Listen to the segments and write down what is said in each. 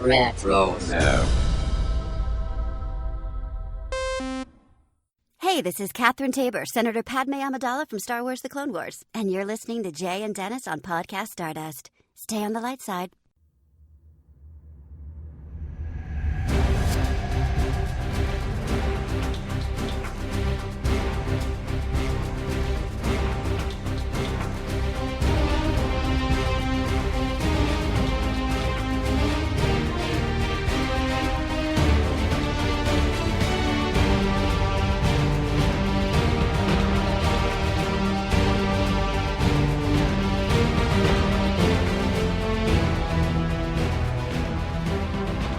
Retro. Hey, this is Catherine Tabor, Senator Padme Amidala from Star Wars The Clone Wars, and you're listening to Jay and Dennis on Podcast Stardust. Stay on the light side.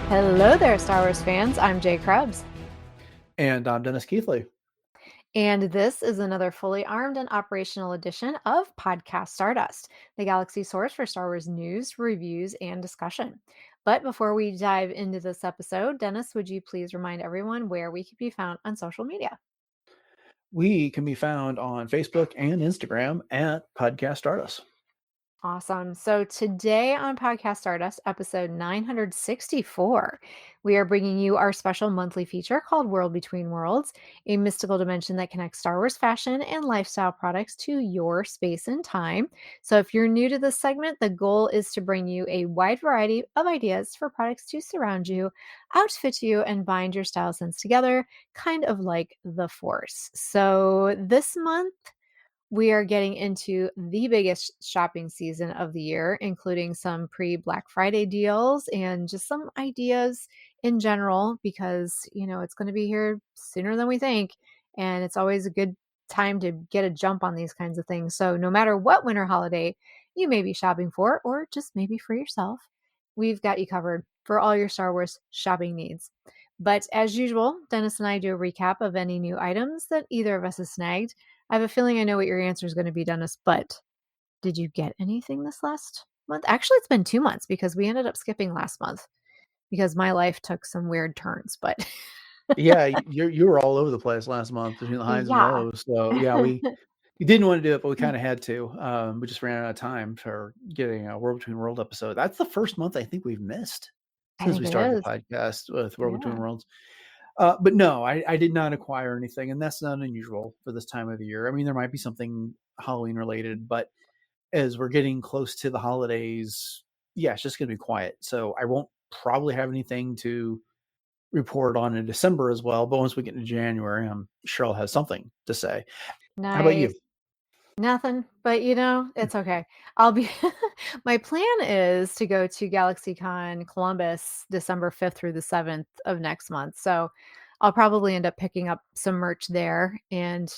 Hello there, Star Wars fans. I'm Jay Krebs. And I'm Dennis Keithley. And this is another fully armed and operational edition of Podcast Stardust, the galaxy source for Star Wars news, reviews, and discussion. But before we dive into this episode, Dennis, would you please remind everyone where we can be found on social media? We can be found on Facebook and Instagram at Podcast Stardust. Awesome. So today on Podcast Stardust, episode 964, we are bringing you our special monthly feature called World Between Worlds, a mystical dimension that connects Star Wars fashion and lifestyle products to your space and time. So if you're new to this segment, the goal is to bring you a wide variety of ideas for products to surround you, outfit you, and bind your style sense together, kind of like the Force. So this month, we are getting into the biggest shopping season of the year, including some pre-Black Friday deals and just some ideas in general, because, it's going to be here sooner than we think. And it's always a good time to get a jump on these kinds of things. So no matter what winter holiday you may be shopping for, or just maybe for yourself, we've got you covered for all your Star Wars shopping needs. But as usual, Dennis and I do a recap of any new items that either of us has snagged. I have a feeling I know what your answer is going to be, Dennis, but did you get anything this last month? Actually, it's been 2 months because we ended up skipping last month because my life took some weird turns, but Yeah, you were all over the place last month between the highs and yeah. lows. So yeah, we didn't want to do it, but we kind of had to. We just ran out of time for getting a World Between World episode. That's the first month I think we've missed I since think we it started is. the podcast with World Between Yeah. Worlds. But no, I did not acquire anything, and that's not unusual for this time of the year. I mean, there might be something Halloween related, but as we're getting close to the holidays, yeah, it's just going to be quiet. So I won't probably have anything to report on in December as well. But once we get into January, I'm sure I'll have something to say. How about you? Nice. Nothing, but it's okay. I'll be my plan is to go to GalaxyCon Columbus December 5th through the 7th of next month. So I'll probably end up picking up some merch there, and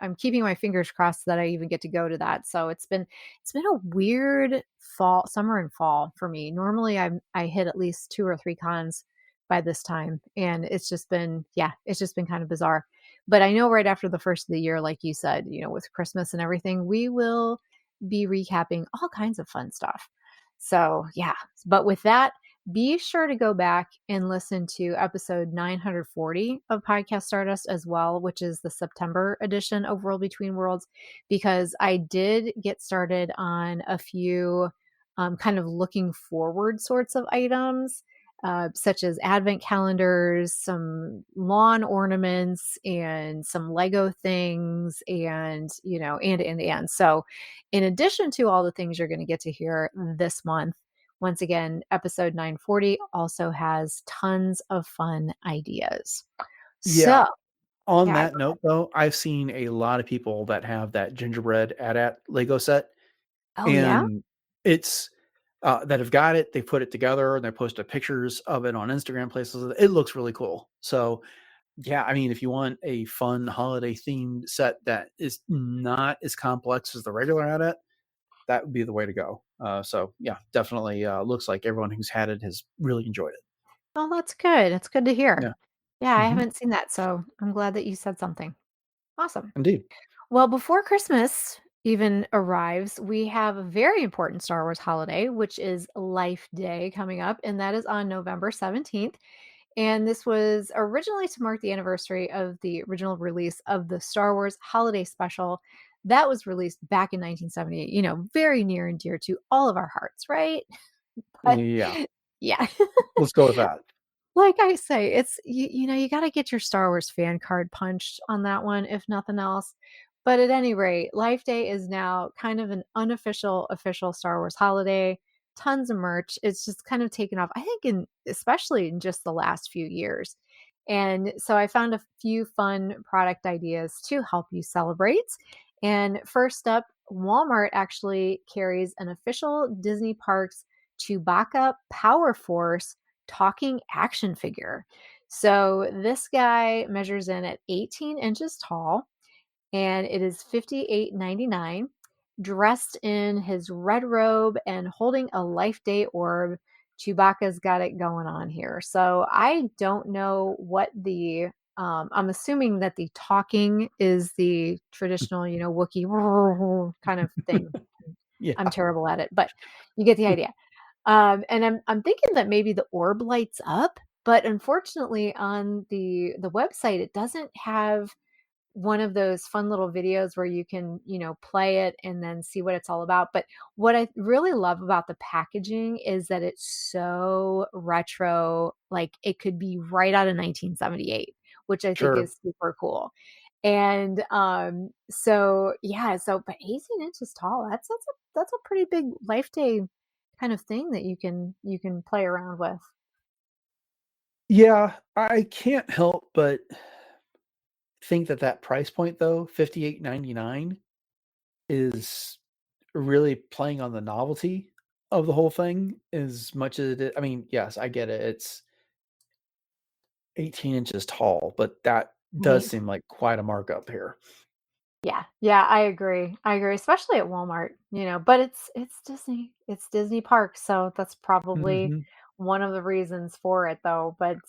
I'm keeping my fingers crossed that I even get to go to that. So it's been a weird summer and fall for me. Normally I hit at least 2 or 3 cons by this time, and it's just been kind of bizarre. But I know right after the first of the year, like you said, with Christmas and everything, we will be recapping all kinds of fun stuff. So, yeah. But with that, be sure to go back and listen to episode 940 of Podcast Stardust as well, which is the September edition of World Between Worlds, because I did get started on a few kind of looking forward sorts of items. Such as advent calendars, some lawn ornaments, and some Lego things, and and. So, in addition to all the things you're going to get to hear this month, once again, episode 940 also has tons of fun ideas. Yeah. So, On yeah, that note, though, I've seen a lot of people that have that gingerbread AT-AT Lego set, oh yeah, and it's that have got it. They put it together and they posted pictures of it on Instagram places. It looks really cool. So yeah, I mean, if you want a fun holiday themed set that is not as complex as the regular AT-AT, that would be the way to go. So yeah, definitely looks like everyone who's had it has really enjoyed it. oh that's good. It's good to hear. Yeah. Yeah, I Hmm. haven't seen that, so I'm glad that you said something. Awesome. Indeed. Well, before Christmas even arrives, we have a very important Star Wars holiday, which is Life Day coming up, and that is on November 17th. And this was originally to mark the anniversary of the original release of the Star Wars Holiday Special that was released back in 1978, very near and dear to all of our hearts, right? But Yeah. Yeah. Let's go with that. Like I say, it's you got to get your Star Wars fan card punched on that one, if nothing else. But at any rate, Life Day is now kind of an unofficial, official Star Wars holiday. Tons of merch. It's just kind of taken off, I think, especially in just the last few years. And so I found a few fun product ideas to help you celebrate. And first up, Walmart actually carries an official Disney Parks Chewbacca Power Force talking action figure. So this guy measures in at 18 inches tall and it is $58.99. Dressed in his red robe and holding a Life Day orb, Chewbacca's got it going on here. So I don't know what I'm assuming that the talking is the traditional, Wookiee kind of thing. Yeah. I'm terrible at it, but you get the idea. And I'm thinking that maybe the orb lights up, but unfortunately on the website it doesn't have one of those fun little videos where you can, play it and then see what it's all about. But what I really love about the packaging is that it's so retro, like it could be right out of 1978, which I think Sure. is super cool. And so yeah, but 18 inches tall, that's a pretty big Life Day kind of thing that you can play around with. Yeah, I can't help but think that price point though, 58.99, is really playing on the novelty of the whole thing as much as it is. I mean, yes, I get it. It's 18 inches tall, but that does Right. seem like quite a markup here. Yeah, I agree. I agree, especially at Walmart, but it's Disney. It's Disney Parks, so that's probably Mhm. one of the reasons for it though. But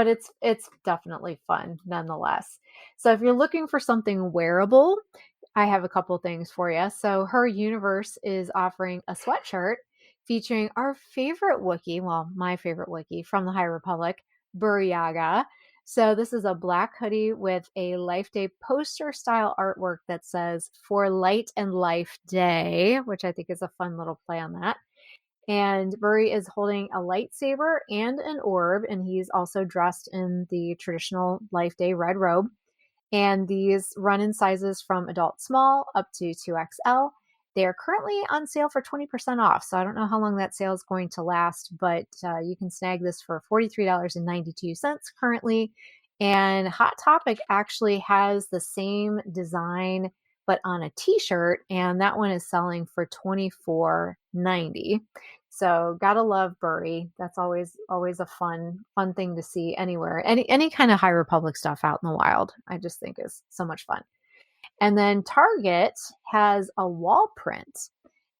it's definitely fun nonetheless. So if you're looking for something wearable, I have a couple things for you. So Her Universe is offering a sweatshirt featuring our favorite Wookiee, well, my favorite Wookiee from the High Republic, Buryaga. So this is a black hoodie with a Life Day poster style artwork that says "For Light and Life Day," which I think is a fun little play on that. And Burry is holding a lightsaber and an orb, and he's also dressed in the traditional Life Day red robe. And these run in sizes from adult small up to 2XL. They are currently on sale for 20% off. So I don't know how long that sale is going to last, but you can snag this for $43.92 currently. And Hot Topic actually has the same design, but on a t-shirt, and that one is selling for $24.90. So gotta love Burry. That's always a fun thing to see anywhere. Any kind of High Republic stuff out in the wild, I just think is so much fun. And then Target has a wall print.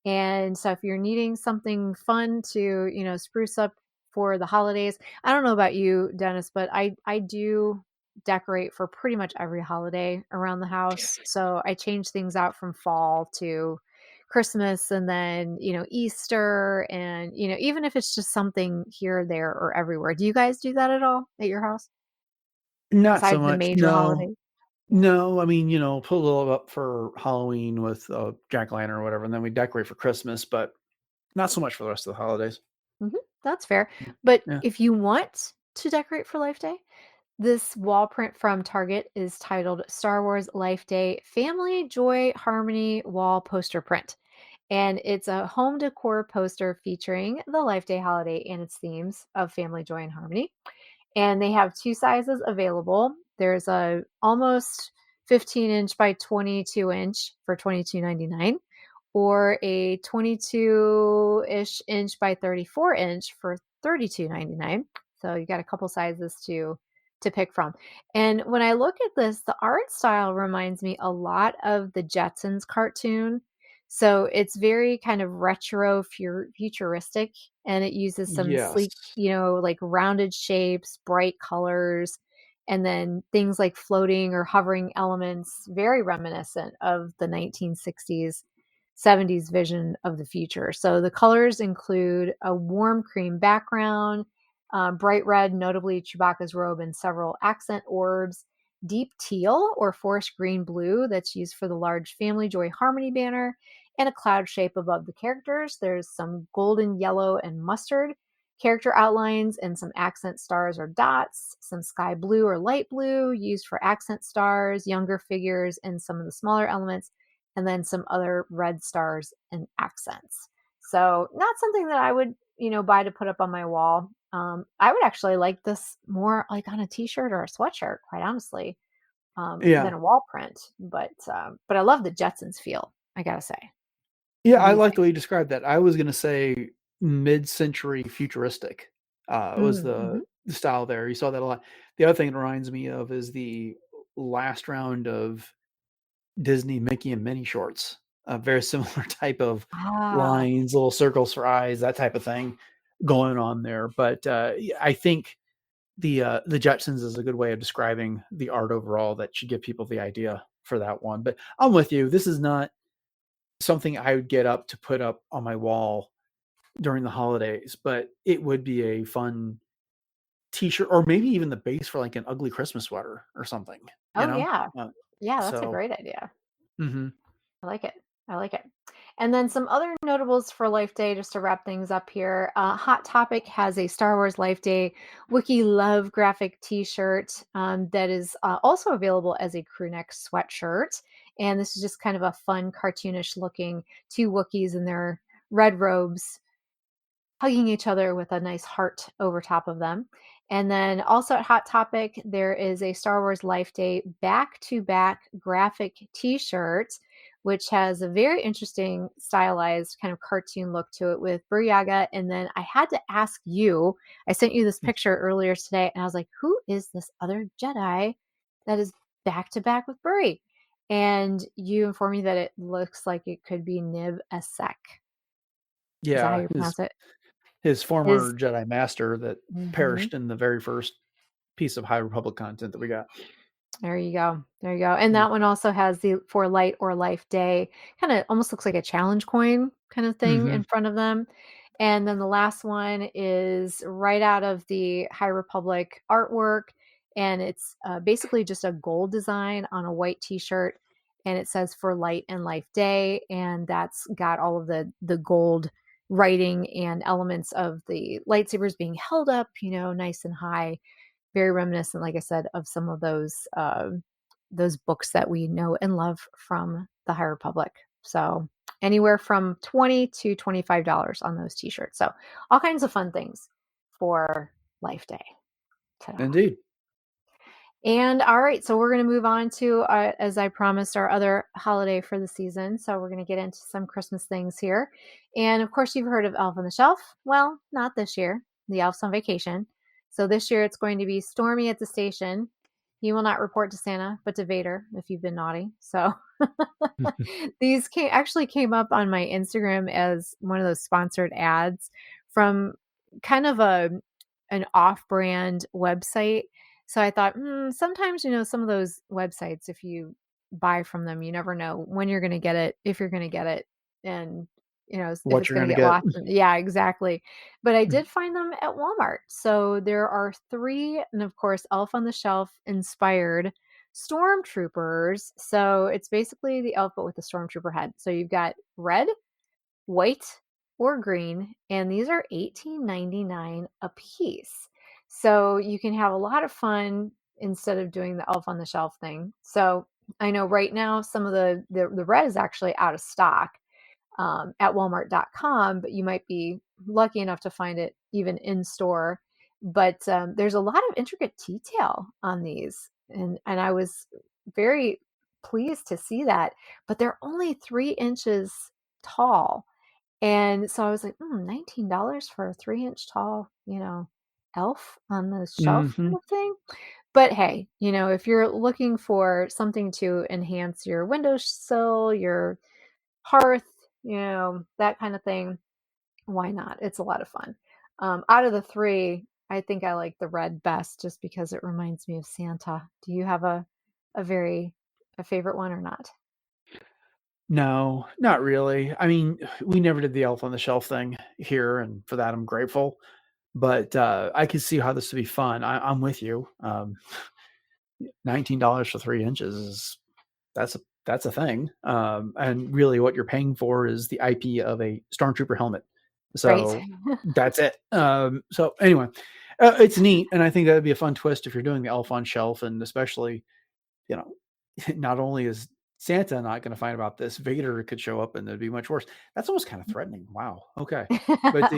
And so if you're needing something fun to, spruce up for the holidays, I don't know about you, Dennis, but I do decorate for pretty much every holiday around the house. So I change things out from fall to Christmas and then, Easter and, even if it's just something here, there, or everywhere. Do you guys do that at all at your house Not so besides the much. major No. holidays? Yeah. No, I mean, put a little up for Halloween with jack-o'-lantern or whatever, and then we decorate for Christmas, but not so much for the rest of the holidays. Mhm, that's fair. But Yeah. if you want to decorate for Life Day, this wall print from Target is titled Star Wars Life Day Family Joy Harmony Wall Poster Print. And it's a home decor poster featuring the Life Day holiday and its themes of family joy and harmony. And they have two sizes available. There's a almost 15-inch by 22-inch for $22.99, or a 22-ish inch by 34-inch for $32.99. So you got a couple sizes to pick from. And when I look at this, the art style reminds me a lot of the Jetsons cartoon. So it's very kind of retro futuristic, and it uses some sleek, Yes. like rounded shapes, bright colors, and then things like floating or hovering elements, very reminiscent of the 1960s 70s vision of the future. So the colors include a warm cream background, bright red, notably Chewbacca's robe, and several accent orbs, deep teal or forest green blue that's used for the large Family Joy Harmony banner, and a cloud shape above the characters. There's some golden yellow and mustard character outlines and some accent stars or dots, some sky blue or light blue used for accent stars, younger figures, and some of the smaller elements, and then some other red stars and accents. So not something that I would, buy to put up on my wall. I would actually like this more like on a t-shirt or a sweatshirt, quite honestly, Yeah. than a wall print. But I love the Jetsons feel, I gotta say. Yeah, What do I you like think? the way you described that. I was gonna say mid-century futuristic, was Mm-hmm. the style there. You saw that a lot. The other thing it reminds me of is the last round of Disney Mickey and Minnie shorts. A very similar type of Ah, lines, little circles for eyes, that type of thing going on there. But yeah, I think the Jetsons is a good way of describing the art overall that should give people the idea for that one. But I'm with you. This is not something I would get up to put up on my wall during the holidays, but it would be a fun t-shirt or maybe even the base for like an ugly Christmas sweater or something, you oh know? yeah, Uh, yeah. That's a so, great idea. mhm. I like it. I like it. And then some other notables for Life Day, just to wrap things up here. Hot Topic has a Star Wars Life Day Wookiee Love graphic T-shirt that is also available as a crew neck sweatshirt. And this is just kind of a fun, cartoonish looking two Wookiees in their red robes hugging each other with a nice heart over top of them. And then also at Hot Topic, there is a Star Wars Life Day back to back graphic t shirt, which has a very interesting stylized kind of cartoon look to it with Buryaga. And then I had to ask you, I sent you this picture earlier today, and I was like, who is this other Jedi that is back to back with Buri? And you informed me that it looks like it could be Nib Essek. Is that how Yeah, you his pronounce it? his His former Jedi master that Mhm. perished in the very first piece of High Republic content that we got. There you go. There you go. And Mm. that one also has the for light or life day, kind of almost looks like a challenge coin kind of thing Mhm. in front of them. And then the last one is right out of the High Republic artwork. And it's basically just a gold design on a white t-shirt. And it says for light and life day. And that's got all of the gold writing and elements of the lightsabers being held up, nice and high, very reminiscent, like I said, of some of those books that we know and love from the High Republic. So anywhere from $20 to $25 on those t-shirts. So all kinds of fun things for Life Day. Ta-da. Indeed. And all right, so we're going to move on to, as I promised, our other holiday for the season. So we're going to get into some Christmas things here. And of course, you've heard of Elf on the Shelf. Well, not this year. The Elf's on vacation. So this year it's going to be Stormy at the station. He will not report to Santa, but to Vader if you've been naughty. So these actually came up on my Instagram as one of those sponsored ads from kind of an off-brand website. So I thought, sometimes, some of those websites, if you buy from them, you never know when you're going to get it, if you're going to get it, and if What it's you're going to gonna get get. lost. Yeah, exactly. But I did find them at Walmart. So there are three, and of course, Elf on the Shelf inspired stormtroopers. So it's basically the elf but with the stormtrooper head. So you've got red, white, or green, and these are $18.99 a piece. So you can have a lot of fun instead of doing the elf on the shelf thing. So I know right now some of the red is actually out of stock at walmart.com, but you might be lucky enough to find it even in store. But there's a lot of intricate detail on these. And I was very pleased to see that. But they're only 3 inches tall. And so I was like, $19 for a 3 inch tall, elf on the shelf kind Mhm. of thing. But hey, if you're looking for something to enhance your windowsill, your hearth, that kind of thing, why not? It's a lot of fun. Out of the three, I think I like the red best just because it reminds me of Santa. Do you have a very a favorite one or not? No, not really. I mean, we never did the elf on the shelf thing here, and for that I'm grateful. But I could see how this would be fun. I'm with you. $19 for 3 inches is that's a thing. And really, what you're paying for is the IP of a stormtrooper helmet Right. So that's it. So anyway, it's neat, and I think that'd be a fun twist if you're doing the elf on shelf, and especially, you know, not only is Santa not going to find about this, Vader could show up and it'd be much worse. That's almost kind of threatening. Wow. Okay. But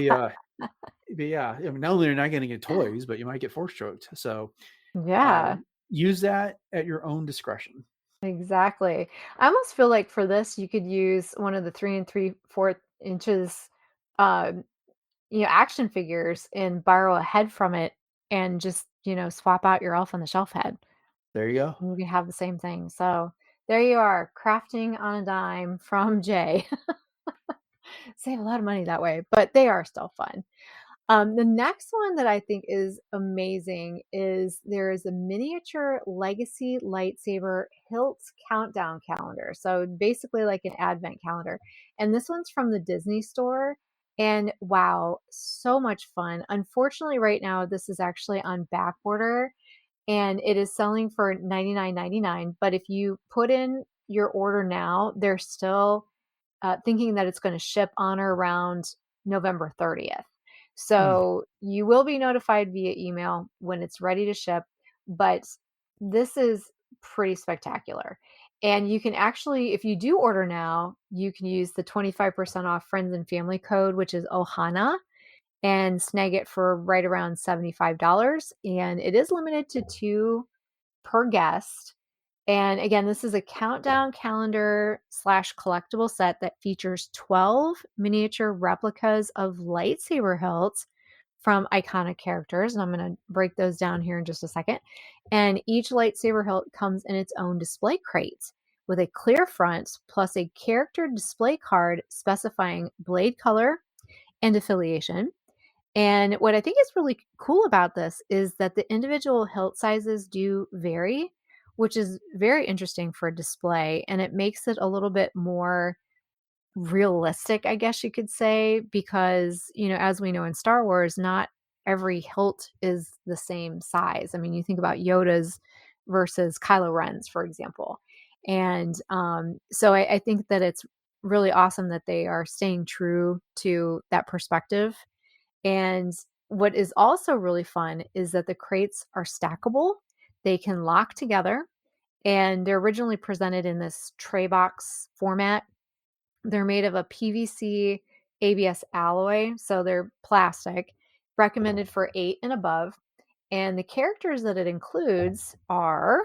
but yeah, I mean, not only are you not going to get toys, but you might get force choked. So uh, Yeah, use that at your own discretion. exactly. I almost feel like for this, you could use one of the 3 3/4 inches, um, action figures and borrow a head from it and just, swap out your elf on the shelf head. There you go. And you can have the same thing. So there you are, crafting on a dime from Jay. Save a lot of money that way, but they are still fun. The next one that I think is amazing is there is a miniature legacy lightsaber hilt countdown calendar. So basically like an advent calendar. And this one's from the Disney store. And wow, so much fun. Unfortunately, right now, this is actually on back order and it is selling for $99.99. But if you put in your order now, they're still thinking that it's going to ship on or around November 30th. Mm. So you will be notified via email when it's ready to ship, but this is pretty spectacular. And you can actually, if you do order now, you can use the 25% off friends and family code, which is Ohana, and snag it for right around $75. And it is limited to 2 per guest. And again, this is a countdown calendar slash collectible set that features 12 miniature replicas of lightsaber hilts from iconic characters. And I'm going to break those down here in just a second. And each lightsaber hilt comes in its own display crate with a clear front plus a character display card specifying blade color and affiliation. And what I think is really cool about this is that the individual hilt sizes do vary, which is very interesting for display. And it makes it a little bit more realistic, I guess you could say, because, as we know in Star Wars, not every hilt is the same size. I mean, you think about Yoda's versus Kylo Ren's, for example. And so I think that it's really awesome that they are staying true to that perspective and what is also really fun is that the crates are stackable. They can lock together and they're originally presented in this tray box format. They're made of a PVC ABS alloy, so they're plastic, recommended for 8 and above. And the characters that it includes are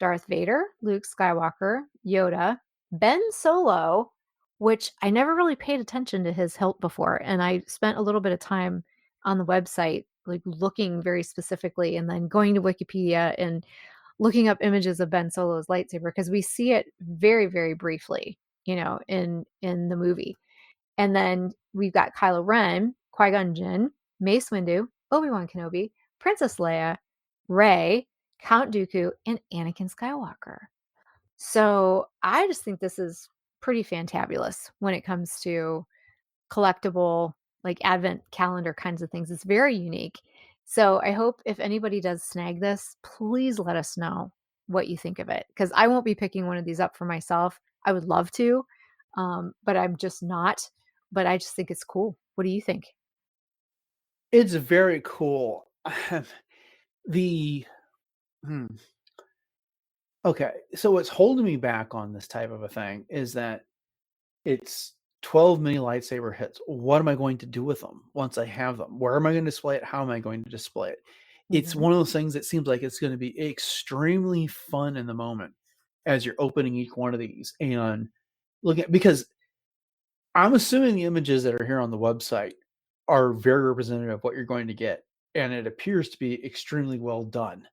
Darth Vader, Luke Skywalker, Yoda, Ben Solo, which I never really paid attention to his hilt before. And I spent a little bit of time on the website, like looking very specifically and then going to Wikipedia and looking up images of Ben Solo's lightsaber because we see it very, very briefly, in the movie. And then we've got Kylo Ren, Qui-Gon Jinn, Mace Windu, Obi-Wan Kenobi, Princess Leia, Rey, Count Dooku, and Anakin Skywalker. So I just think this is pretty fantabulous when it comes to collectible, like advent calendar kinds of things. It's very unique. So I hope if anybody does snag this, please let us know what you think of it because I won't be picking one of these up for myself. I would love to, but I'm just not. But I just think it's cool. What do you think? It's very cool. the hmm, okay, so what's holding me back on this type of a thing is that it's 12 mini lightsaber hits. What am I going to do with them once I have them? Where am I going to display it? How am I going to display it? It's Mhm. one of those things that seems like it's going to be extremely fun in the moment as you're opening each one of these and looking at, because I'm assuming the images that are here on the website are very representative of what you're going to get. And it appears to be extremely well done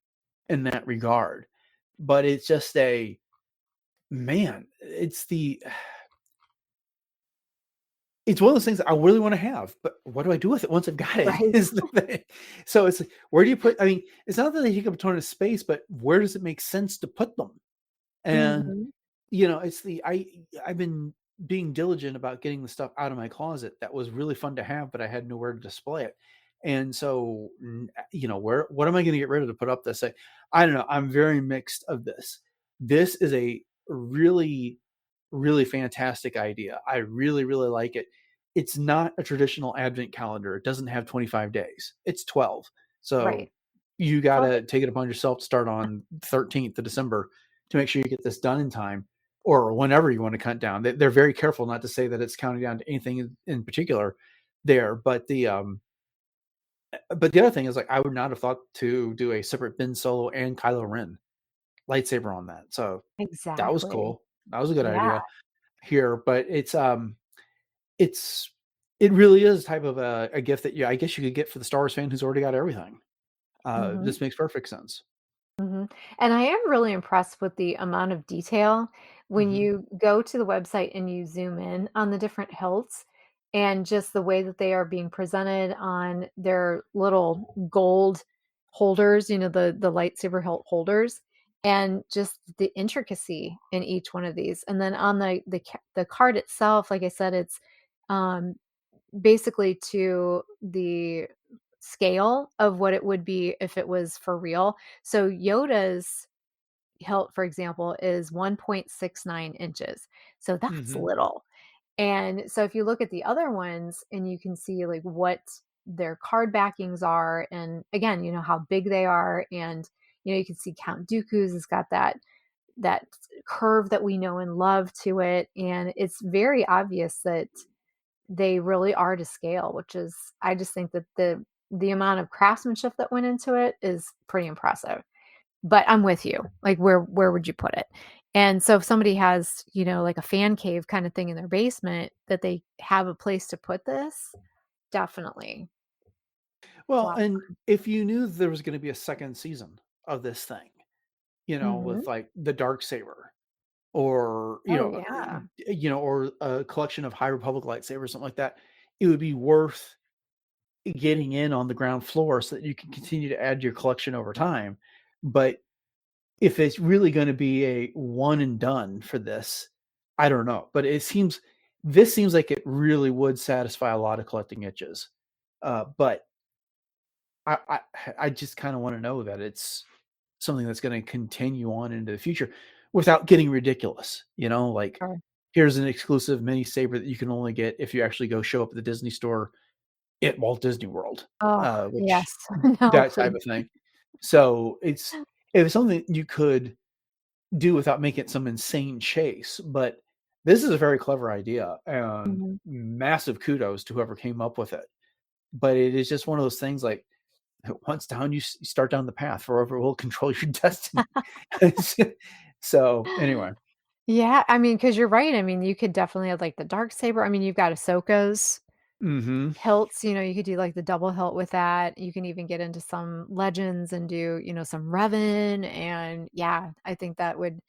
in that regard. But it's just it's one of those things that I really want to have, but what do I do with it once I've got it? Right. Is the thing. So it's like, where do you put? I mean, it's not that they take up a ton of space, but where does it make sense to put them? And Mhm. it's I've been being diligent about getting the stuff out of my closet that was really fun to have, but I had nowhere to display it. And so, what am I going to get rid of to put up this? I don't know. I'm very mixed of this. This is a really, really fantastic idea. I really, really like it. it's not a traditional advent calendar. It doesn't have 25 days. It's 12. So Right. you got Well, to take it upon yourself to start on 13th of December to make sure you get this done in time, or whenever you want to cut down. They're very careful not to say that it's counting down to anything in particular there. But the other thing is, like, I would not have thought to do a separate Ben Solo and Kylo Ren lightsaber on that. So that was exactly. cool. That was a good Yeah. idea here. But it's it really is type of a gift that I guess you could get for the Star Wars fan who's already got everything. Mhm. This makes perfect sense. Mhm. And I am really impressed with the amount of detail when Hmm. you go to the website and you zoom in on the different hilts and just the way that they are being presented on their little gold holders, the lightsaber hilt holders, and just the intricacy in each one of these. And then on the card itself, like I said, it's um basically to the scale of what it would be if it was for real. So Yoda's hilt, for example, is 1.69 inches. So that's Hmm. little. And so if you look at the other ones and you can see like what their card backings are, and again, how big they are, and you can see Count Dooku's has got that curve that we know and love to it, and it's very obvious that they really are to scale, which is, I just think that the amount of craftsmanship that went into it is pretty impressive. But I'm with you. Like, where would you put it? And so if somebody has, like a fan cave kind of thing in their basement that they have a place to put this, definitely. It's a Well, lot. and if you knew there was going to be a second season of this thing, Mhm. with like the dark saber, or Oh, yeah. or a collection of High Republic lightsabers, something like that, it would be worth getting in on the ground floor so that you can continue to add to your collection over time. But if it's really going to be a one and done for this, I don't know. But this seems like it really would satisfy a lot of collecting itches. But I I, I just kind of want to know that it's something that's going to continue on into the future without getting ridiculous. Like, Sure. here's an exclusive mini saber that you can only get if you actually go show up at the Disney store at Walt Disney World, Oh, yes. which No, that type please. of thing. So it's something you could do without making it some insane chase. But this is a very clever idea, and Mhm. massive kudos to whoever came up with it. But it is just one of those things, like, once down, you start down the path. Forever will control your destiny. So anyway. Yeah, I mean, because 'cause you're right. I mean, you could definitely have, like, the dark saber. I mean, you've got Ahsoka's Hmm. hilts, you could do, like, the double hilt with that. You can even get into some legends and do, some Revan, and yeah, I think that would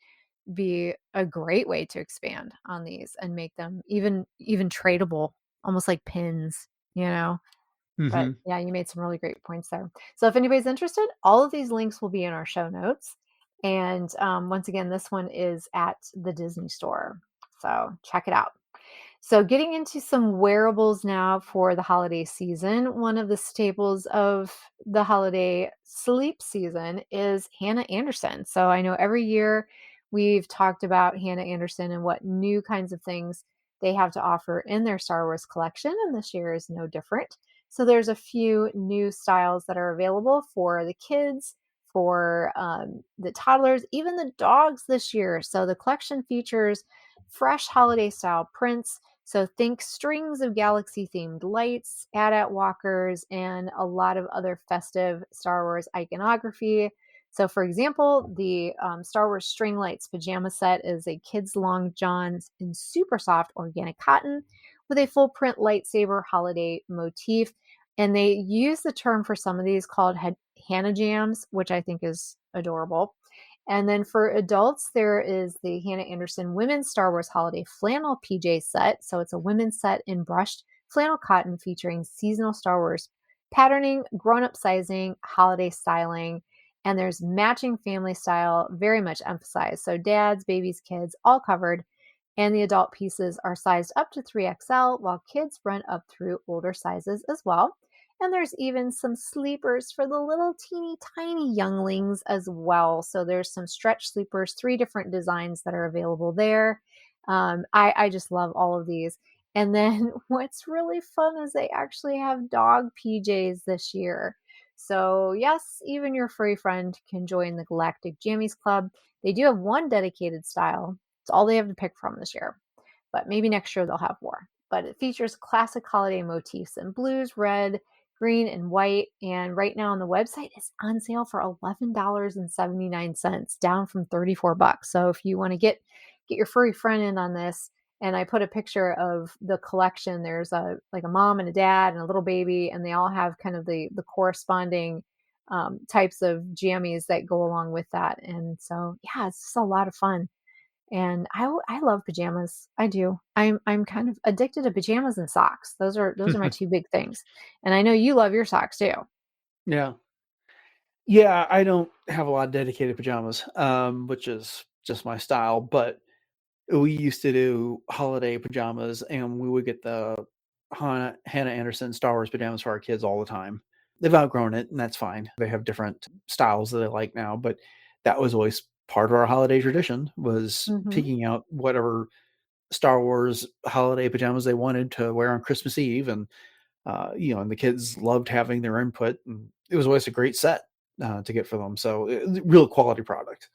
be a great way to expand on these and make them even tradable, almost like pins, you know? But Hmm. yeah, you made some really great points there. So if anybody's interested, all of these links will be in our show notes. And once again, this one is at the Disney Store. So check it out. So, getting into some wearables now for the holiday season, one of the staples of the holiday sleep season is Hannah Anderson. So, I know every year we've talked about Hannah Anderson and what new kinds of things they have to offer in their Star Wars collection, and this year is no different. So, there's a few new styles that are available for the kids, for the toddlers, even the dogs this year. So, the collection features fresh holiday style prints, so think strings of galaxy themed lights, AT-AT walkers, and a lot of other festive Star Wars iconography. So, for example, the Star Wars string lights pajama set is a kids' long johns in super soft organic cotton with a full print lightsaber holiday motif. And they use the term for some of these called Hannah jams, which I think is adorable. And then for adults, there is the Hannah Anderson Women's Star Wars Holiday Flannel PJ set. So it's a women's set in brushed flannel cotton featuring seasonal Star Wars patterning, grown up sizing, holiday styling. And there's matching family style, very much emphasized. So dads, babies, kids, all covered. And the adult pieces are sized up to 3XL, while kids run up through older sizes as well. And there's even some sleepers for the little teeny tiny younglings as well. So there's some stretch sleepers, 3 different designs that are available there. I just love all of these. And then what's really fun is they actually have dog PJs this year. So, yes, even your furry friend can join the Galactic Jammies Club. They do have one dedicated style. It's all they have to pick from this year, but maybe next year they'll have more. But it features classic holiday motifs in blues, red, green, and white. And right now on the website, it's on sale for $11.79, down from $34. So if you want to get your furry friend in on this, and I put a picture of the collection. There's a mom and a dad and a little baby, and they all have kind of the corresponding types of jammies that go along with that. And so, yeah, it's just a lot of fun. And I love pajamas. I do. I'm kind of addicted to pajamas and socks. Those are my two big things. And I know you love your socks too. Yeah. Yeah, I don't have a lot of dedicated pajamas, which is just my style, but we used to do holiday pajamas and we would get the Hannah Anderson Star Wars pajamas for our kids all the time. They've outgrown it and that's fine. They have different styles that they like now, but that was always part of our holiday tradition was Hmm. picking out whatever Star Wars holiday pajamas they wanted to wear on Christmas Eve. And, and the kids loved having their input and it was always a great set to get for them. So real quality product.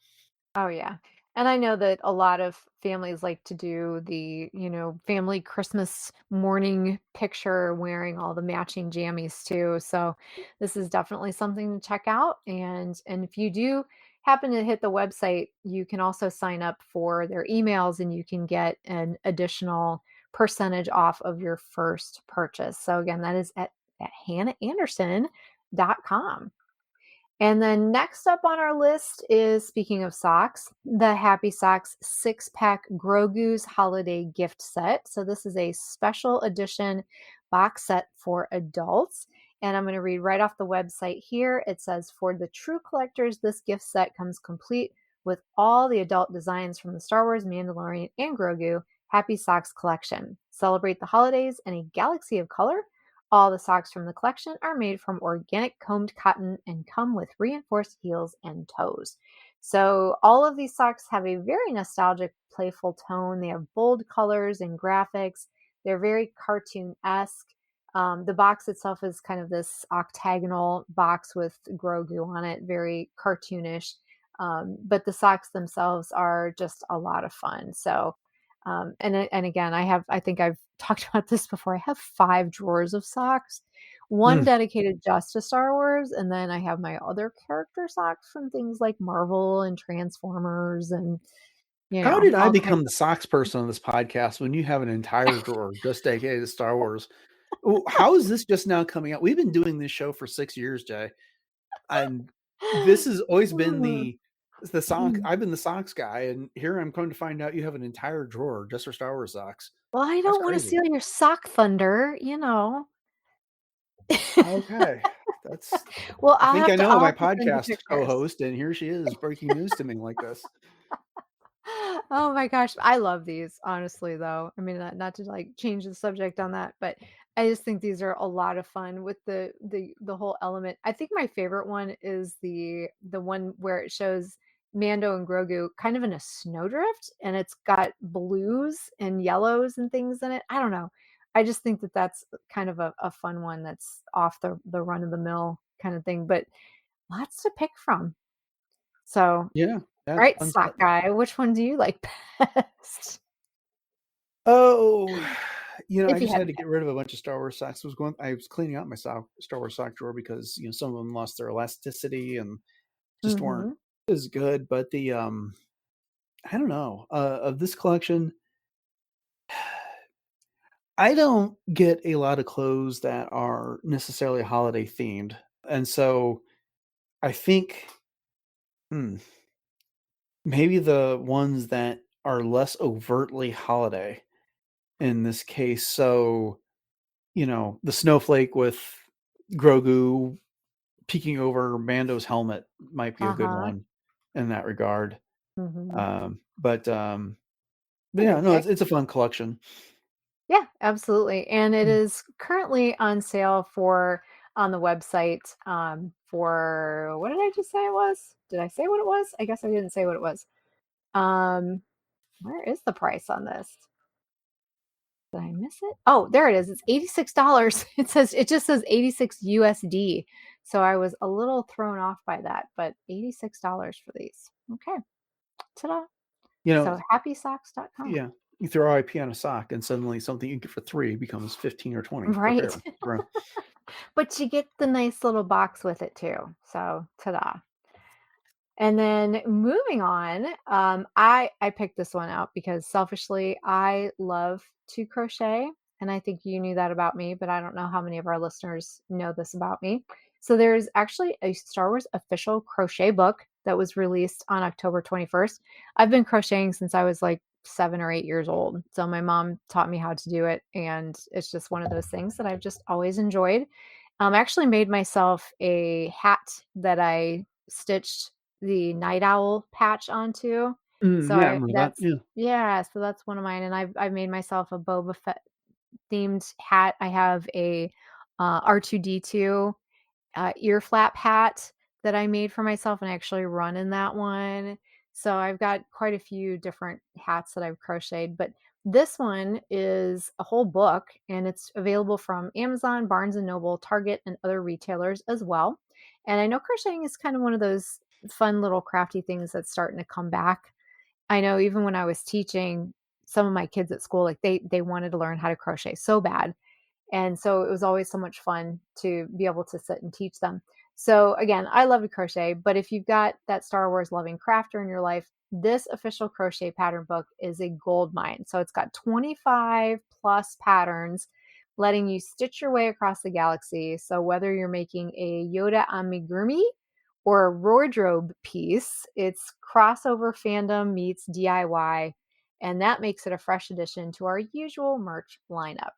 Oh, yeah. And I know that a lot of families like to do the, family Christmas morning picture wearing all the matching jammies too. So this is definitely something to check out. And if you do happen to hit the website, you can also sign up for their emails and you can get an additional percentage off of your first purchase. So again, that is at hannahanderson.com. And then next up on our list is, speaking of socks, the Happy Socks 6-pack Grogu's holiday gift set. So this is a special edition box set for adults. And I'm going to read right off the website here. It says, for the true collectors, this gift set comes complete with all the adult designs from the Star Wars, Mandalorian, and Grogu Happy Socks collection. Celebrate the holidays in a galaxy of color. All the socks from the collection are made from organic combed cotton and come with reinforced heels and toes. So all of these socks have a very nostalgic, playful tone. They have bold colors and graphics. They're very cartoon-esque. The box itself is kind of this octagonal box with Grogu on it, very cartoonish. But the socks themselves are just a lot of fun. So and again, I think I've talked about this before. I have 5 drawers of socks, one Hmm. dedicated just to Star Wars, and then I have my other character socks from things like Marvel and Transformers and, How did I all kinds become the of. socks person on this podcast when you have an entire drawer just dedicated to Star Wars? How is this just now coming out? We've been doing this show for 6 years, Jay, and this has always been the sock. I've been the socks guy, and here I'm coming to find out you have an entire drawer just for Star Wars socks. Well, I That's don't wanna crazy. steal your sock thunder. Okay, that's. Well, I think I know I'll my have to send you podcast pictures. co-host, and here she is breaking news to me like this. Oh my gosh, I love these, honestly, though. I mean, not to like change the subject on that, but I just think these are a lot of fun with the whole element. I think my favorite one is the one where it shows Mando and Grogu kind of in a snowdrift, and it's got blues and yellows and things in it. I don't know. I just think that that's kind of a fun one that's off the run of the mill kind of thing, but lots to pick from. So Yeah, all that's right, fun sock stuff. guy, which one do you like best? Oh, I If you just had had to to pick. get rid of a bunch of Star Wars socks. I was cleaning out my Star Wars sock drawer because some of them lost their elasticity and just weren't Mhm. as good. But I don't know of this collection. I don't get a lot of clothes that are necessarily holiday themed, and so I think hmm, maybe the ones that are less overtly holiday in this case. So the snowflake with Grogu peeking over Mando's helmet might be a good Uh-huh. one in that regard. Mhm. But That's a yeah, good no, pick. it's a fun collection. Yeah, absolutely, and it Mm. is currently on sale for on the website, for what did I just say it was? Did I say what it was? I guess I didn't say what it was. Um, where is the price on this? Did I miss it? Oh, there it is. It's $86. It just says 86 USD. So I was a little thrown off by that, but $86 for these. Okay. Ta-da. You know, So happysocks.com. yeah, you throw IP on a sock, and suddenly something you get for $3 becomes 15 or 20 per Right. pair. But you get the nice little box with it too. So ta-da. And then moving on, I picked this one out because selfishly, I love to crochet. And I think you knew that about me, but I don't know how many of our listeners know this about me. So there's actually a Star Wars official crochet book that was released on October 21st. I've been crocheting since I was like 7 or 8 years old. So my mom taught me how to do it. And it's just one of those things that I've just always enjoyed. I actually made myself a hat that I stitched the night owl patch onto. So Yeah, I remember that. that's yeah, so that's one of mine, and I've made myself a Boba Fett themed hat. I have a R2D2 ear flap hat that I made for myself and I actually run in that one. So I've got quite a few different hats that I've crocheted, but this one is a whole book and it's available from Amazon, Barnes and Noble, Target, and other retailers as well. And I know crocheting is kind of one of those fun little crafty things that's starting to come back. I know even when I was teaching some of my kids at school, like they wanted to learn how to crochet so bad. And so it was always so much fun to be able to sit and teach them. So again, I love to crochet, but if you've got that Star Wars loving crafter in your life, this official crochet pattern book is a gold mine. So it's got 25 plus patterns letting you stitch your way across the galaxy. So whether you're making a Yoda amigurumi or a wardrobe piece, it's crossover fandom meets DIY, and that makes it a fresh addition to our usual merch lineup.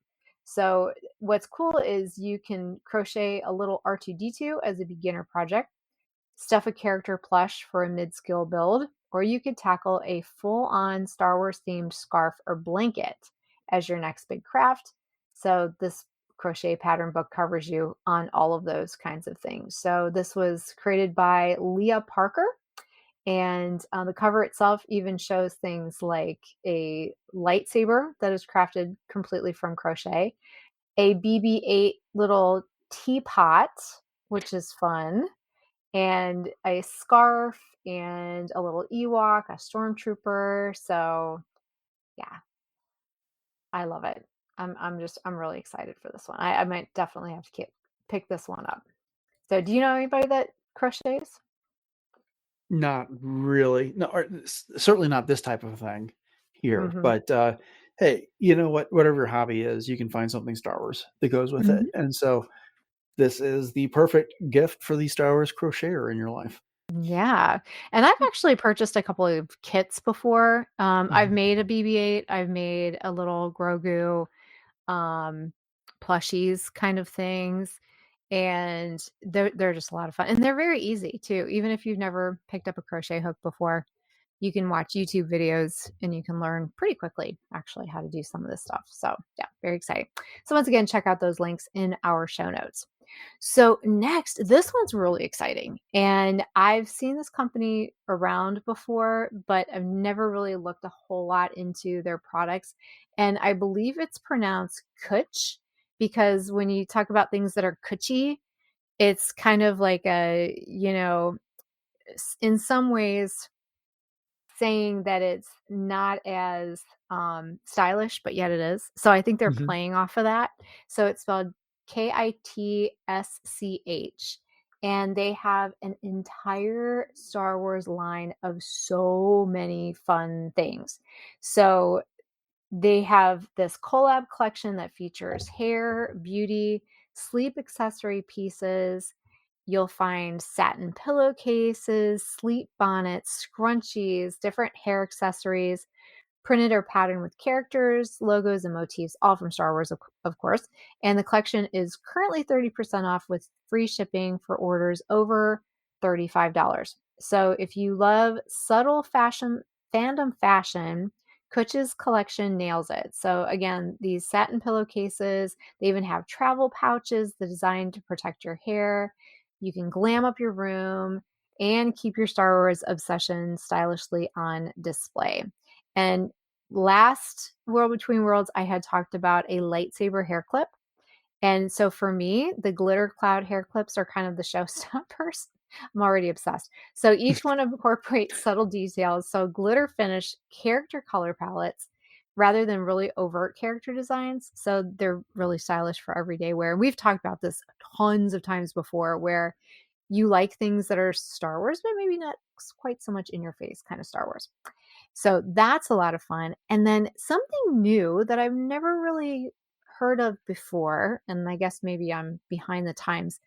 So what's cool is you can crochet a little R2D2 as a beginner project, stuff a character plush for a mid-skill build, or you could tackle a full-on Star Wars themed scarf or blanket as your next big craft. So this crochet pattern book covers you on all of those kinds of things. So this was created by Leah Parker, and the cover itself even shows things like a lightsaber that is crafted completely from crochet, a BB-8 little teapot, which is fun, and a scarf and a little Ewok, a stormtrooper. So yeah, I love it. I'm really excited for this one. I might definitely have to pick this one up. So do you know anybody that crochets? Not really. No, or certainly not this type of thing here. Mm-hmm. But hey, you know what? Whatever your hobby is, you can find something Star Wars that goes with it. And so this is the perfect gift for the Star Wars crocheter in your life. Yeah. And I've actually purchased a couple of kits before. I've made a BB-8. I've made a little Grogu um, plushies kind of things. And they're just a lot of fun. And they're very easy too. Even if you've never picked up a crochet hook before, you can watch YouTube videos and you can learn pretty quickly actually how to do some of this stuff. So yeah, very exciting. So once again, check out those links in our show notes. So next, this one's really exciting. And I've seen this company around before, but I've never really looked a whole lot into their products. And I believe it's pronounced Kutch because when you talk about things that are Kutchy, it's kind of like a, in some ways saying that it's not as stylish, but yet it is. So I think they're playing off of that. So it's spelled Kitsch. And they have an entire Star Wars line of so many fun things. So they have this collab collection that features hair, beauty, sleep accessory pieces. You'll find satin pillowcases, sleep bonnets, scrunchies, different hair accessories, printed or patterned with characters, logos, and motifs, all from Star Wars, of course. And the collection is currently 30% off with free shipping for orders over $35. So if you love subtle fandom fashion, Kutch's collection nails it. So again, these satin pillowcases, they even have travel pouches designed to protect your hair. You can glam up your room and keep your Star Wars obsession stylishly on display. And last World Between Worlds, I had talked about a lightsaber hair clip. And so for me, the glitter cloud hair clips are kind of the showstoppers. I'm already obsessed. So each one incorporates subtle details. So glitter finish character color palettes rather than really overt character designs. So they're really stylish for everyday wear. And we've talked about this tons of times before where you like things that are Star Wars, but maybe not quite so much in your face kind of Star Wars. So that's a lot of fun. And then something new that I've never really heard of before, and I guess maybe I'm behind the times,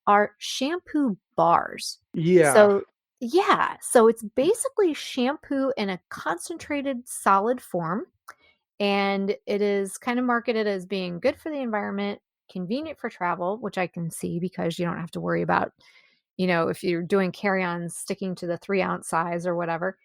are shampoo bars. Yeah. So, yeah, so it's basically shampoo in a concentrated solid form. And it is kind of marketed as being good for the environment, convenient for travel, which I can see because you don't have to worry about, if you're doing carry-ons, sticking to the 3-ounce size or whatever.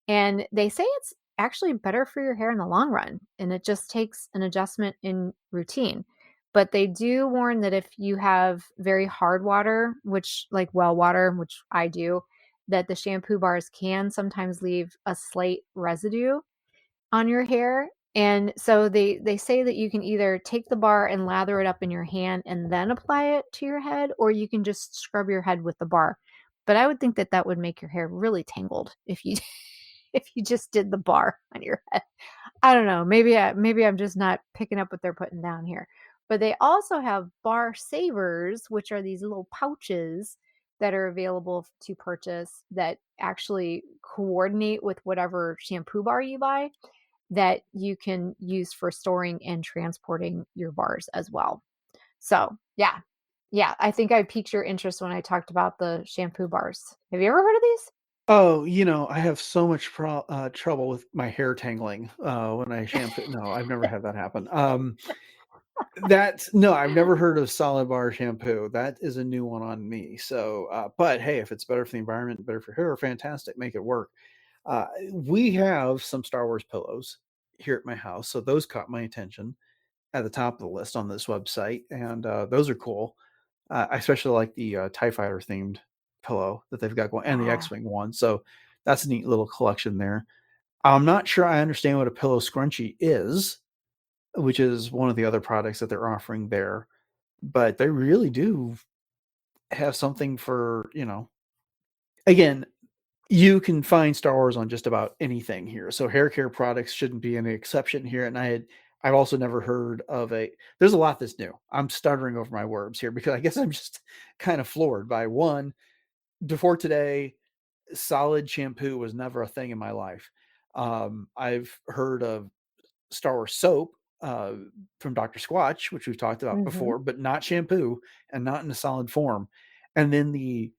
And they say it's actually better for your hair in the long run, and it just takes an adjustment in routine. But they do warn that if you have very hard water, which like well water, which I do, that the shampoo bars can sometimes leave a slight residue on your hair. And so they say that you can either take the bar and lather it up in your hand and then apply it to your head, or you can just scrub your head with the bar. But I would think that that would make your hair really tangled if you if you just did the bar on your head. I don't know. Maybe I'm just not picking up what they're putting down here. But they also have bar savers, which are these little pouches that are available to purchase that actually coordinate with whatever shampoo bar you buy, that you can use for storing and transporting your bars as well. So, yeah. Yeah, I think I piqued your interest when I talked about the shampoo bars. Have you ever heard of these? Oh, I have so much trouble with my hair tangling when I shampoo. No, I've never had that happen. No, I've never heard of solid bar shampoo. That is a new one on me. So, but hey, if it's better for the environment, better for hair, fantastic, make it work. We have some Star Wars pillows here at my house, so those caught my attention at the top of the list on this website, and those are cool. I especially like the Tie Fighter themed pillow that they've got going, and the Yeah. X-wing one. So that's a neat little collection there. I'm not sure I understand what a pillow scrunchie is, which is one of the other products that they're offering there, but they really do have something for, again, you can find Star Wars on just about anything here. So hair care products shouldn't be any exception here. And I've also never heard of there's a lot that's new. I'm stuttering over my words here because I guess I'm just kind of floored by one. Before today, solid shampoo was never a thing in my life. I've heard of Star Wars soap uh, from Dr. Squatch, which we've talked about Mhm. before, but not shampoo and not in a solid form. And then the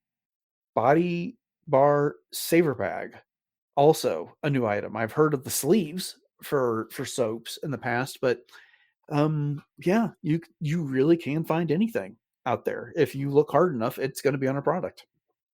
body bar saver bag, also a new item. I've heard of the sleeves for soaps in the past, but yeah, you really can find anything out there. If you look hard enough, it's going to be on a product.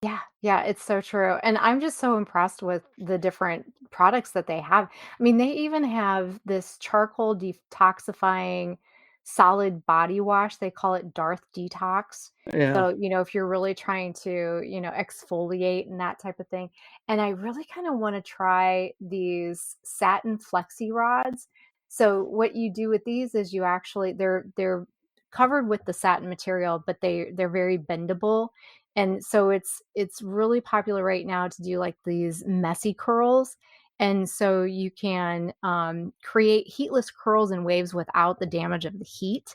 Yeah, yeah, it's so true. And I'm just so impressed with the different products that they have. I mean, they even have this charcoal detoxifying solid body wash. They call it Darth Detox. Yeah. So, if you're really trying to, exfoliate and that type of thing. And I really kind of want to try these satin flexi rods. So, what you do with these is you actually they're covered with the satin material, but they're very bendable, and so it's really popular right now to do like these messy curls. And so you can create heatless curls and waves without the damage of the heat.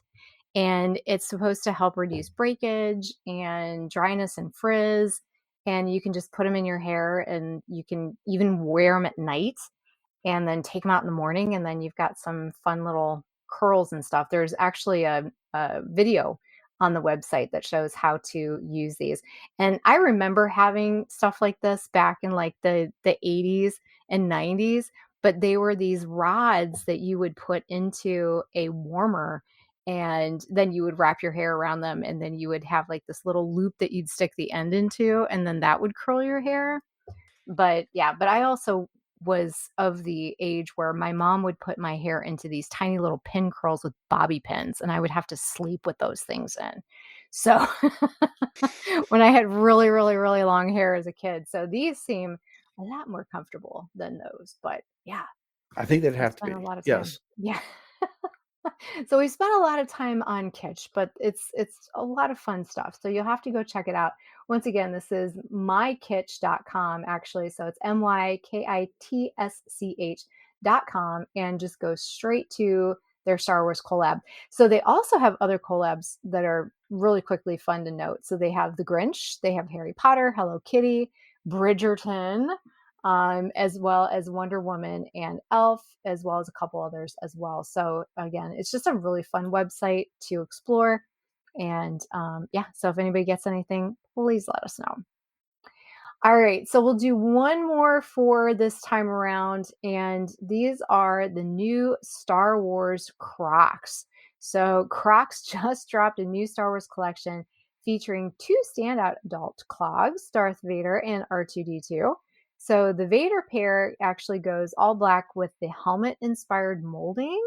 And it's supposed to help reduce breakage and dryness and frizz. And you can just put them in your hair, and you can even wear them at night and then take them out in the morning, and then you've got some fun little curls and stuff. There's actually a video on the website that shows how to use these. And I remember having stuff like this back in like the 80s and 90s, but they were these rods that you would put into a warmer, and then you would wrap your hair around them, and then you would have like this little loop that you'd stick the end into, and then that would curl your hair. But yeah, but I also was of the age where my mom would put my hair into these tiny little pin curls with bobby pins, and I would have to sleep with those things in. So when I had really, really, really long hair as a kid. So these seem a lot more comfortable than those. But yeah. I think they'd I have to spent a be. lot of time. Yes. Yeah. So we spent a lot of time on Kitsch, but it's a lot of fun stuff. So you'll have to go check it out. Once again, this is mykitsch.com actually. So it's mykitsch.com and just go straight to their Star Wars collab. So they also have other collabs that are really quickly fun to note. So they have The Grinch, they have Harry Potter, Hello Kitty, Bridgerton, as well as Wonder Woman and Elf, as well as a couple others as well. So again, it's just a really fun website to explore. And yeah, so if anybody gets anything, please let us know. All right, so we'll do one more for this time around, and these are the new Star Wars Crocs. So Crocs just dropped a new Star Wars collection featuring two standout adult clogs, Darth Vader and R2D2. So the Vader pair actually goes all black with the helmet-inspired molding,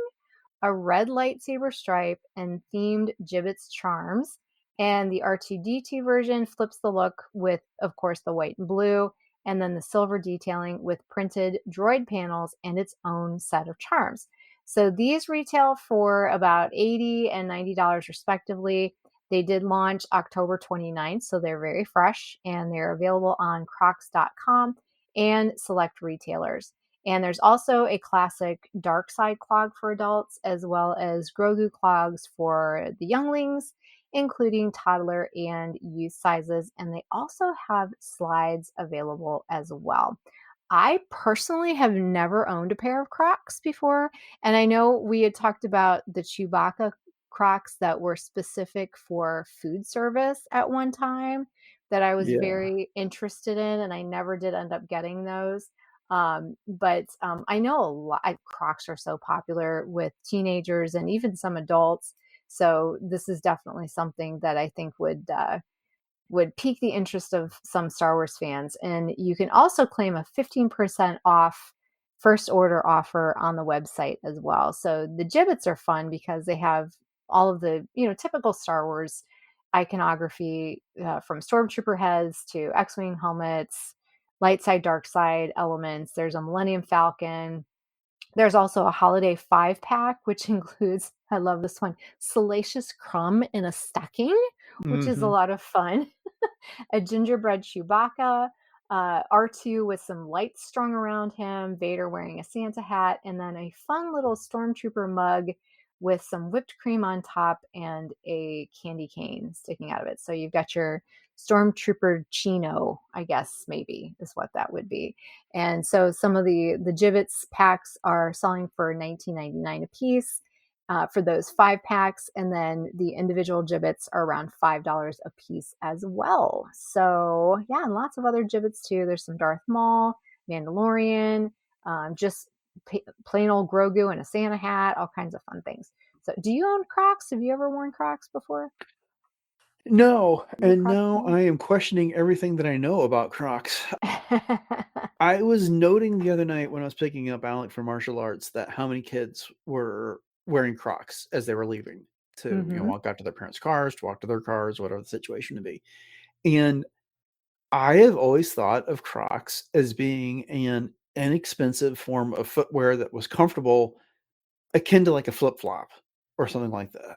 a red lightsaber stripe, and themed gibbets charms. And the R2D2 version flips the look with, of course, the white and blue, and then the silver detailing with printed droid panels and its own set of charms. So these retail for about $80 and $90 respectively. They did launch October 29th, so they're very fresh, and they're available on crocs.com and select retailers. And there's also a classic dark side clog for adults, as well as Grogu clogs for the younglings, including toddler and youth sizes. And they also have slides available as well. I personally have never owned a pair of Crocs before. And I know we had talked about the Chewbacca Crocs that were specific for food service at one time that I was Yeah. very interested in, and I never did end up getting those. But I know a lot Crocs are so popular with teenagers and even some adults. So this is definitely something that I think would pique the interest of some Star Wars fans. And you can also claim a 15% off first order offer on the website as well. So the gibbets are fun because they have all of the, typical Star Wars iconography from stormtrooper heads to X-Wing helmets, light side, dark side elements. There's a Millennium Falcon. There's also a holiday 5-pack, which includes, I love this one, Salacious Crumb in a stocking, which is a Hmm. lot of fun. A gingerbread Chewbacca, R2 with some lights strung around him, Vader wearing a Santa hat, and then a fun little Stormtrooper mug with some whipped cream on top and a candy cane sticking out of it. So you've got your Stormtrooper Chino, I guess maybe is what that would be. And so some of the gibbets packs are selling for $19.99 a piece for those 5-packs, and then the individual gibbets are around $5 a piece as well. So yeah, and lots of other gibbets too. There's some Darth Maul, Mandalorian, just plain old Grogu in a Santa hat, all kinds of fun things. So do you own Crocs? Have you ever worn Crocs before? No, You a and Crocs now fan? I am questioning everything that I know about Crocs. I was noting the other night when I was picking up Alec for martial arts that how many kids were wearing Crocs as they were leaving to, Mm-hmm. walk out to their parents' cars, to walk to their cars, whatever the situation to be. And I have always thought of Crocs as being an inexpensive form of footwear that was comfortable, akin to like a flip flop or something like that.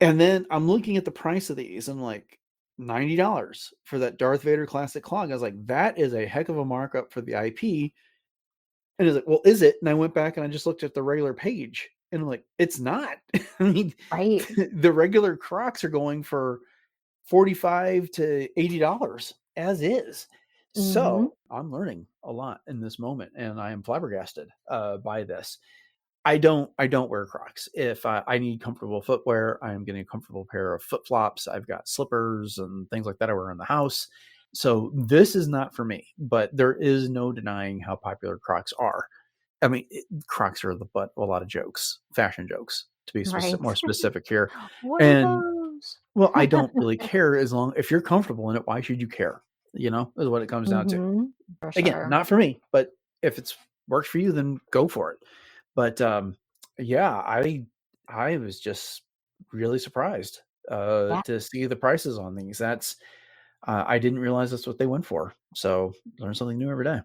And then I'm looking at the price of these and like $90 for that Darth Vader classic clog. I was like, that is a heck of a markup for the IP. And he's like, well, is it? And I went back and I just looked at the regular page and I'm like, it's not. I mean, Right. the regular Crocs are going for $45 to $80 as is. Mm-hmm. So I'm learning a lot in this moment and I am flabbergasted by this. I don't wear Crocs. If I need comfortable footwear, I am getting a comfortable pair of flip flops. I've got slippers and things like that I wear in the house. So this is not for me, but there is no denying how popular Crocs are. I mean, Crocs are the butt of a lot of jokes, fashion jokes, to be Right. more specific here. What are And those? well, I don't really care as long if you're comfortable in it. Why should you care? Is what it comes down to. Mm-hmm. For Again, sure. not for me, but if it's works for you, then go for it. But yeah, I was just really surprised Yeah. to see the prices on these. I didn't realize that's what they went for. So learn something new every day.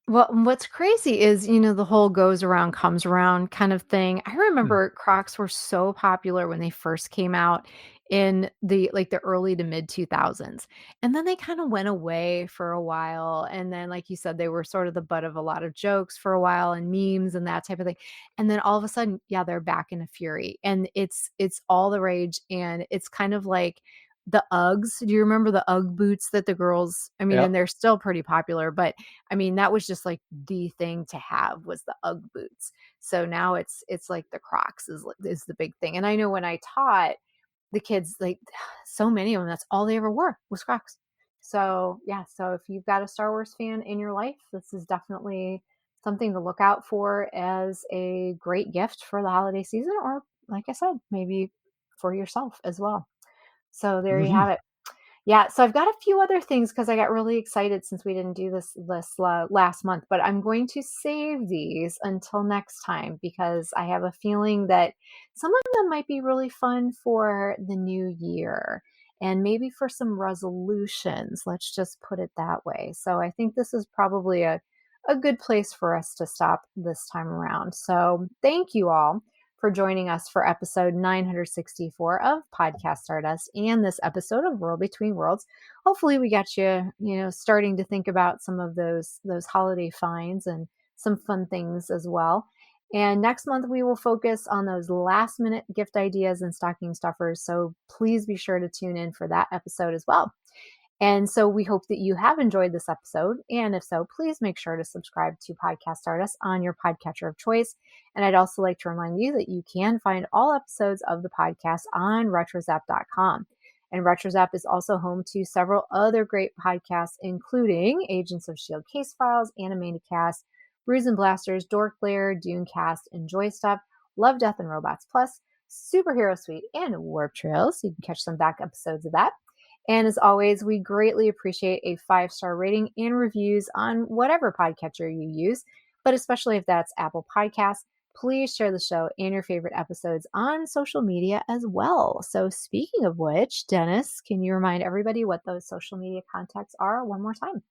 Well, what's crazy is, the whole goes around, comes around kind of thing. I Mm. remember Crocs were so popular when they first came out in the early to mid 2000s. And then they kind of went away for a while. And then, like you said, they were sort of the butt of a lot of jokes for a while and memes and that type of thing. And then all of a sudden, yeah, they're back in a fury. And it's all the rage. And it's kind of like the Uggs. Do you remember the Ugg boots that the girls, I mean, and Yep. they're still pretty popular, but I mean, that was just like the thing to have was the Ugg boots. So now it's like the Crocs is the big thing. And I know when I taught the kids, like so many of them, that's all they ever wore was Crocs. So yeah, so if you've got a Star Wars fan in your life, this is definitely something to look out for as a great gift for the holiday season, or like I said, maybe for yourself as well. So there you Hmm. have it. Yeah, so I've got a few other things because I got really excited since we didn't do this last month, but I'm going to save these until next time because I have a feeling that some of them might be really fun for the new year and maybe for some resolutions. Let's just put it that way. So I think this is probably a good place for us to stop this time around. So thank you all for joining us for episode 964 of Podcast Stardust and this episode of World Between Worlds. Hopefully we got you, starting to think about some of those holiday finds and some fun things as well. And next month we will focus on those last minute gift ideas and stocking stuffers. So please be sure to tune in for that episode as well. And so we hope that you have enjoyed this episode. And if so, please make sure to subscribe to Podcast Stardust on your podcatcher of choice. And I'd also like to remind you that you can find all episodes of the podcast on retrozap.com. And RetroZap is also home to several other great podcasts, including Agents of S.H.I.E.L.D. Case Files, Animated-Cast, Brews and Blasters, Dork Lair, Dunecast, Enjoy Stuff, Love, Death, and Robots Plus, Superhero Suite, and Warp Trails. So you can catch some back episodes of that. And as always, we greatly appreciate a 5-star rating and reviews on whatever podcatcher you use, but especially if that's Apple Podcasts. Please share the show and your favorite episodes on social media as well. So, speaking of which, Dennis, can you remind everybody what those social media contacts are one more time?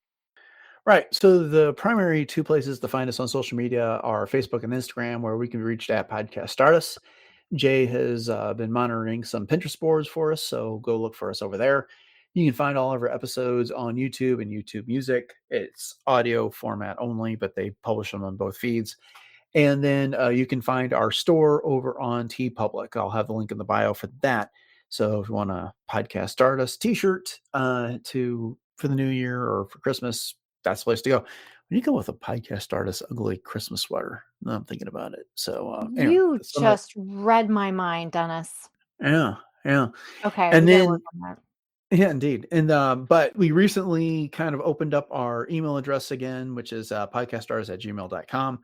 Right. So the primary two places to find us on social media are Facebook and Instagram, where we can be reached at Podcast Stardust. Jay has been monitoring some Pinterest boards for us, so go look for us over there. You can find all of our episodes on YouTube and YouTube Music. It's audio format only, but they publish them on both feeds. And then you can find our store over on TeePublic. I'll have the link in the bio for that. So if you want a Podcast Stardust t-shirt for the new year or for Christmas, that's the place to go. When you go with a Podcast Stardust ugly Christmas sweater, now I'm thinking about it. So anyway, You some of just read my mind, Dennis. yeah, yeah. Okay, And we got to work then on that. yeah, indeed. And but we recently kind of opened up our email address again, which is podcaststars@gmail.com.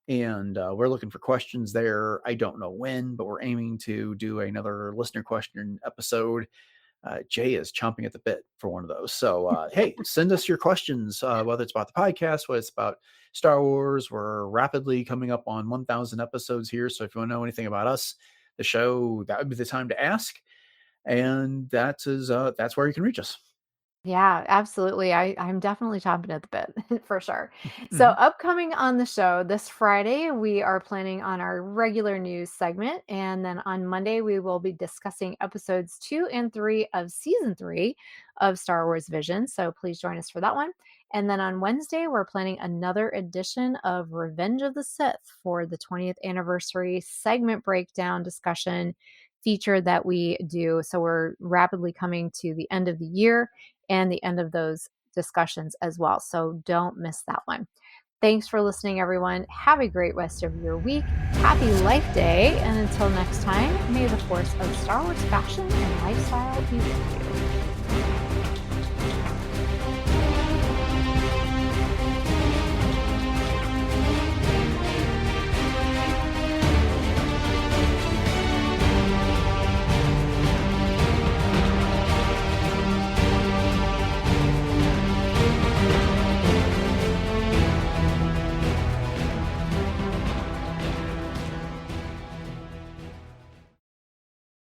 And we're looking for questions there. I don't know when, but we're aiming to do another listener question episode. Jay is chomping at the bit for one of those. So, hey, send us your questions, whether it's about the podcast, whether it's about Star Wars. We're rapidly coming up on 1,000 episodes here. So if you want to know anything about us, the show, that would be the time to ask. And that's where you can reach us. Yeah, absolutely. I'm definitely chomping at the bit for sure. So, Mhm. upcoming on the show this Friday, we are planning on our regular news segment. And then on Monday, we will be discussing episodes 2 and 3 of season 3 of Star Wars Vision. So, please join us for that one. And then on Wednesday, we're planning another edition of Revenge of the Sith for the 20th anniversary segment breakdown discussion feature that we do. So, we're rapidly coming to the end of the year and the end of those discussions as well. So don't miss that one. Thanks for listening, everyone. Have a great rest of your week. Happy Life Day. And until next time, may the force of Star Wars fashion and lifestyle be with you.